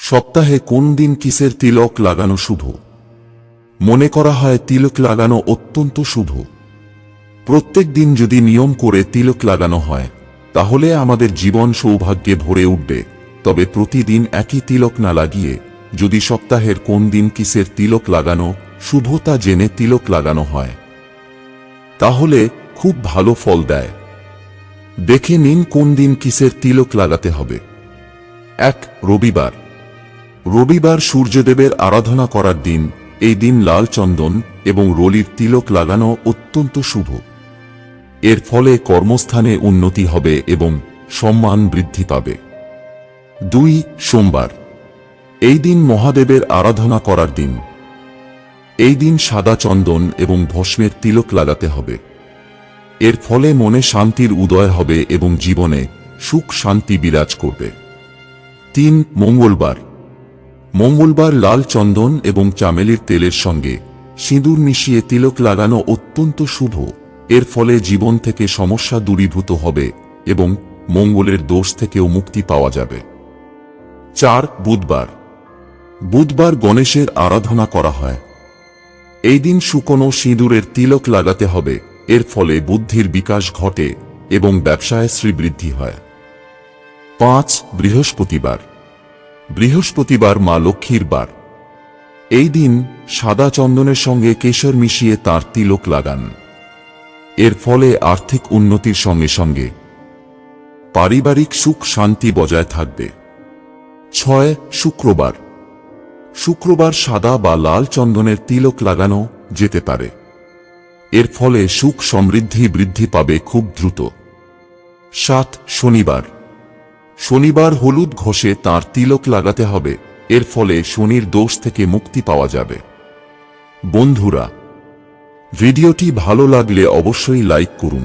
সপ্তাহে কোন দিন কিসের তিলক লাগানো শুভ? মনে করা হয় তিলক লাগানো অত্যন্ত শুভ। প্রত্যেক দিন যদি নিয়ম করে তিলক লাগানো হয় তাহলে আমাদের জীবন সৌভাগ্যে ভরে উঠবে। তবে প্রতিদিন একই তিলক না লাগিয়ে যদি সপ্তাহের কোন দিন কিসের তিলক লাগানো শুভ তা জেনে তিলক লাগানো হয় তাহলে খুব ভালো ফল দেয়। দেখে নিন কোন দিন কিসের তিলক লাগাতে হবে। 1. রবিবার। রবিবার সূর্যদেবের আরাধনা করার দিন। এই দিন লাল চন্দন এবং রলির তিলক লাগানো অত্যন্ত শুভ। এর ফলে কর্মস্থানে উন্নতি হবে এবং সম্মান বৃদ্ধি পাবে। 2. সোমবার। এই দিন মহাদেবের আরাধনা করার দিন। এই দিন সাদা চন্দন এবং ভস্মের তিলক লাগাতে হবে। এর ফলে মনে শান্তির উদয় হবে এবং জীবনে সুখ শান্তি বিরাজ করবে। 3. মঙ্গলবার। মঙ্গলবার লাল চন্দন এবং চামেলির তেলের সঙ্গে সিঁদুর মিশিয়ে তিলক লাগানো অত্যন্ত শুভ। এর ফলে জীবন থেকে সমস্যা দূরীভূত হবে এবং মঙ্গলের দোষ থেকেও মুক্তি পাওয়া যাবে। 4. বুধবার। বুধবার গণেশের আরাধনা করা হয়। এই দিন শুকনো সিঁদুরের তিলক লাগাতে হবে। এর ফলে বুদ্ধির বিকাশ ঘটে এবং ব্যবসায় শ্রীবৃদ্ধি হয়। 5. বৃহস্পতিবার। বৃহস্পতিবার মা লক্ষ্মীর বার। এই দিন সাদা চন্দনের সঙ্গে কেশর মিশিয়ে তার তিলক লাগান। এর ফলে আর্থিক উন্নতির সঙ্গে সঙ্গে পারিবারিক সুখ শান্তি বজায় থাকবে। 6. শুক্রবার। শুক্রবার সাদা বা লাল চন্দনের তিলক লাগানো যেতে পারে। এর ফলে সুখ সমৃদ্ধি বৃদ্ধি পাবে খুব দ্রুত। 7. শনিবার। শনিবার হলুদ ঘষে তার তিলক লাগাতে হবে। এর ফলে শনির দোষ থেকে মুক্তি পাওয়া যাবে। বন্ধুরা, ভিডিওটি ভালো লাগলে অবশ্যই লাইক করুন।